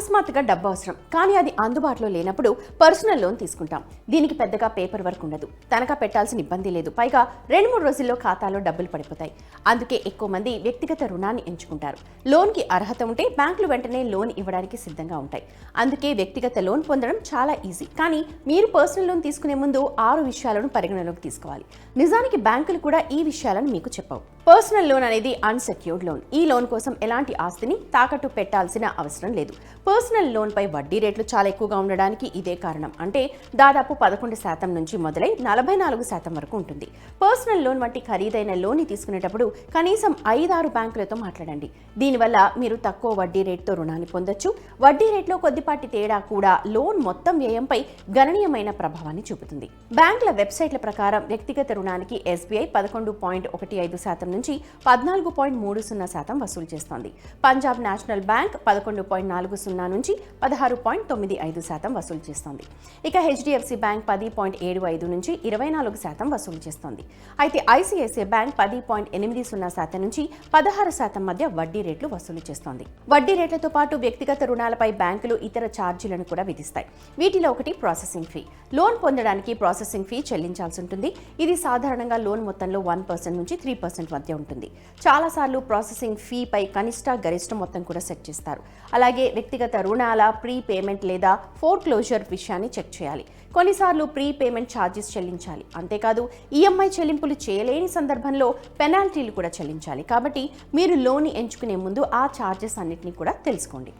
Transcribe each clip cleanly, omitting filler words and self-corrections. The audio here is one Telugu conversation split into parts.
అకస్మాత్తుగా డబ్బు అవసరం, కానీ అది అందుబాటులో లేనప్పుడు పర్సనల్ లోన్ తీసుకుంటాం. దీనికి పెద్దగా పేపర్ వర్క్ ఉండదు, తనఖా పెట్టాల్సిన ఇబ్బంది లేదు, పైగా 2-3 రోజుల్లో ఖాతాలో డబ్బులు పడిపోతాయి. అందుకే ఎక్కువ మంది వ్యక్తిగత రుణాన్ని ఎంచుకుంటారు. లోన్కి అర్హత ఉంటే బ్యాంకులు వెంటనే లోన్ ఇవ్వడానికి సిద్ధంగా ఉంటాయి. అందుకే వ్యక్తిగత లోన్ పొందడం చాలా ఈజీ. కానీ మీరు పర్సనల్ లోన్ తీసుకునే ముందు 6 విషయాలను పరిగణలోకి తీసుకోవాలి. నిజానికి బ్యాంకులు కూడా ఈ విషయాలను మీకు చెప్పవు. పర్సనల్ లోన్ అనేది అన్సెక్యూర్డ్ లోన్. ఈ లోన్ కోసం ఎలాంటి ఆస్తిని తాకట్టు పెట్టాల్సిన అవసరం లేదు. పర్సనల్ లోన్ పై వడ్డీ రేట్లు చాలా ఎక్కువగా ఉండడానికి ఇదే కారణం. అంటే దాదాపు 11% నుంచి మొదలై 44% వరకు ఉంటుంది. పర్సనల్ లోన్ వంటి ఖరీదైన లోన్ ని తీసుకునేటప్పుడు కనీసం 5-6 బ్యాంకులతో మాట్లాడండి. దీనివల్ల మీరు తక్కువ వడ్డీ రేటుతో రుణాన్ని పొందొచ్చు. వడ్డీ రేట్లో కొద్దిపాటి తేడా కూడా లోన్ మొత్తం వ్యయంపై గణనీయమైన ప్రభావాన్ని చూపుతుంది. బ్యాంకుల వెబ్సైట్ల ప్రకారం వ్యక్తిగత రుణానికి SBI 11.15% నుంచి 14.30% వసూలు చేస్తోంది. పంజాబ్ నేషనల్ బ్యాంక్ 11.40 నుంచి 16.95% వసూలు చేస్తోంది. ఇక HDFC బ్యాంక్ 10.75 నుంచి 24% వసూలు చేస్తోంది. అయితే ICICI బ్యాంక్ 10.80% నుంచి 16% మధ్య వడ్డీ రేట్లు వసూలు చేస్తోంది. వడ్డీ రేట్లతో పాటు వ్యక్తిగత రుణాలపై బ్యాంకులు ఇతర ఛార్జీలను కూడా విధిస్తాయి. వీటిలో ఒకటి ప్రాసెసింగ్ ఫీ. లోన్ పొందడానికి ప్రాసెసింగ్ ఫీ చెల్లించాల్సి ఉంటుంది. ఇది సాధారణంగా లోన్ మొత్తంలో 1% నుంచి 3% మధ్య ఉంటుంది. చాలాసార్లు ప్రాసెసింగ్ ఫీ పై కనిష్ట గరిష్ట మొత్తం కూడా సెట్ చేస్తారు. అలాగే వ్యక్తిగత రుణాల ప్రీ పేమెంట్ లేదా ఫోర్క్లోజర్ విషయాన్ని చెక్ చేయాలి. కొన్నిసార్లు ప్రీ పేమెంట్ ఛార్జెస్ చెల్లించాలి. అంతేకాదు EMI చెల్లింపులు చేయలేని సందర్భంలో పెనాల్టీలు కూడా చెల్లించాలి. కాబట్టి మీరు లోన్ ఎంచుకునే ముందు ఆ ఛార్జెస్ అన్నిటిని కూడా తెలుసుకోండి.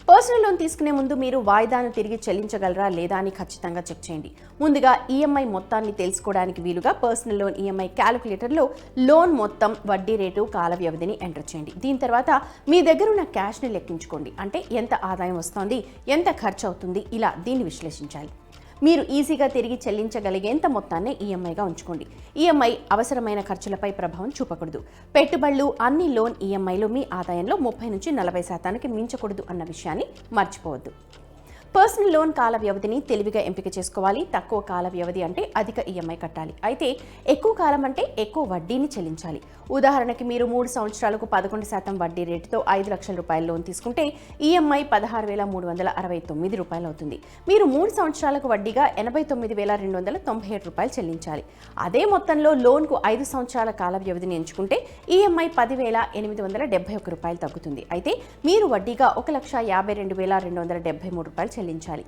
పర్సనల్ లోన్ తీసుకునే ముందు మీరు వాయిదాను తిరిగి చెల్లించగలరా లేదా అని ఖచ్చితంగా చెక్ చేయండి. ముందుగా EMI మొత్తాన్ని తెలుసుకోవడానికి వీలుగా పర్సనల్ లోన్ EMI క్యాలిక్యులేటర్లో లోన్ మొత్తం, వడ్డీ రేటు, కాల వ్యవధిని ఎంటర్ చేయండి. దీని తర్వాత మీ దగ్గర ఉన్న క్యాష్ని లెక్కించుకోండి. అంటే ఎంత ఆదాయం వస్తోంది, ఎంత ఖర్చు అవుతుంది, ఇలా దీన్ని విశ్లేషించాలి. మీరు ఈజీగా తిరిగి చెల్లించగలిగేంత మొత్తాన్ని EMIగా ఉంచుకోండి. EMI అవసరమైన ఖర్చులపై ప్రభావం చూపకూడదు. పెట్టుబడులు అన్ని లోన్ EMIలు మీ ఆదాయంలో 30 నుంచి 40% మించకూడదు అన్న విషయాన్ని మర్చిపోవద్దు. పర్సనల్ లోన్ కాల వ్యవధిని తెలివిగా ఎంపిక చేసుకోవాలి. తక్కువ కాల వ్యవధి అంటే అధిక EMI కట్టాలి. అయితే ఎక్కువ కాలం అంటే ఎక్కువ వడ్డీని చెల్లించాలి. ఉదాహరణకి మీరు 3 సంవత్సరాలకు 11% వడ్డీ రేటుతో 5 లక్షల రూపాయల లోన్ తీసుకుంటే EMI 16,369 రూపాయలు అవుతుంది. మీరు 3 సంవత్సరాలకు వడ్డీగా 89,297 రూపాయలు చెల్లించాలి. అదే మొత్తంలో లోన్కు 5 సంవత్సరాల కాల వ్యవధిని ఎంచుకుంటే EMI 10,871 రూపాయలు తగ్గుతుంది. అయితే మీరు వడ్డీగా 1,52,273 రూపాయలు చెల్లించాలి.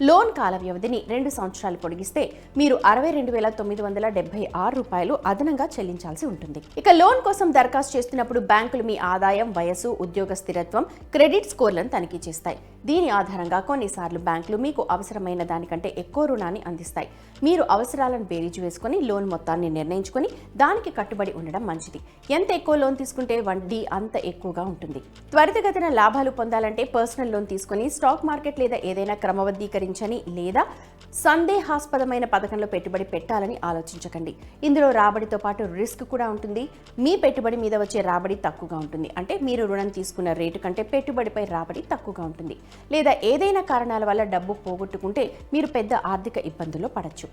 లోన్ కాల వ్యవధిని 2 సంవత్సరాలు పొడిగిస్తే మీరు 62,976 రూపాయలు అదనంగా చెల్లించాల్సి ఉంటుంది. ఇక లోన్ కోసం దరఖాస్తు చేస్తున్నప్పుడు బ్యాంకులు మీ ఆదాయం, వయసు, ఉద్యోగ స్థిరత్వం, క్రెడిట్ స్కోర్లను తనిఖీ చేస్తాయి. దీని ఆధారంగా కొన్నిసార్లు బ్యాంకులు మీకు అవసరమైన దానికంటే ఎక్కువ రుణాన్ని అందిస్తాయి. మీరు అవసరాలను బేరీజు వేసుకుని లోన్ మొత్తాన్ని నిర్ణయించుకొని దానికి కట్టుబడి ఉండడం మంచిది. ఎంత ఎక్కువ లోన్ తీసుకుంటే వడ్డీ అంత ఎక్కువగా ఉంటుంది. త్వరితగతిన లాభాలు పొందాలంటే పర్సనల్ లోన్ తీసుకుని స్టాక్ మార్కెట్ లేదా ఏదైనా క్రమబద్ధీకరించని లేదా సందేహాస్పదమైన పథకంలో పెట్టుబడి పెట్టాలని ఆలోచించకండి. ఇందులో రాబడితో పాటు రిస్క్ కూడా ఉంటుంది. మీ పెట్టుబడి మీద వచ్చే రాబడి తక్కువగా ఉంటుంది. అంటే మీరు రుణం తీసుకున్న రేటు కంటే పెట్టుబడిపై రాబడి తక్కువగా ఉంటుంది. లేదా ఏదైనా కారణాల వల్ల డబ్బు పోగొట్టుకుంటే మీరు పెద్ద ఆర్థిక ఇబ్బందుల్లో పడచ్చు.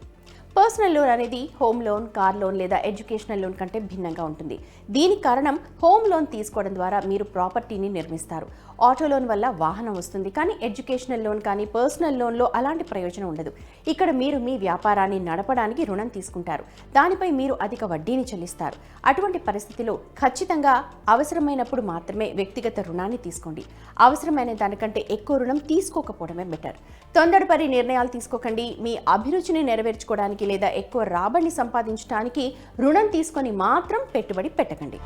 పర్సనల్ లోన్ అనేది హోమ్ లోన్, కార్ లోన్ లేదా ఎడ్యుకేషనల్ లోన్ కంటే భిన్నంగా ఉంటుంది. దీనికి కారణం హోమ్ లోన్ తీసుకోవడం ద్వారా మీరు ప్రాపర్టీని నిర్మిస్తారు. ఆటో లోన్ వల్ల వాహనం వస్తుంది. కానీ ఎడ్యుకేషనల్ లోన్ కానీ పర్సనల్ లోన్లో అలాంటి ప్రయోజనం ఉండదు. ఇక్కడ మీరు మీ వ్యాపారాన్ని నడపడానికి రుణం తీసుకుంటారు. దానిపై మీరు అధిక వడ్డీని చెల్లిస్తారు. అటువంటి పరిస్థితిలో ఖచ్చితంగా అవసరమైనప్పుడు మాత్రమే వ్యక్తిగత రుణాన్ని తీసుకోండి. అవసరమైన దానికంటే ఎక్కువ రుణం తీసుకోకపోవడమే బెటర్. తొందరపడి నిర్ణయాలు తీసుకోకండి. మీ అభిరుచిని నెరవేర్చుకోవడానికి లేదా ఎక్కువ రాబడిని సంపాదించడానికి రుణం తీసుకొని మాత్రం పెట్టుబడి పెట్టకండి.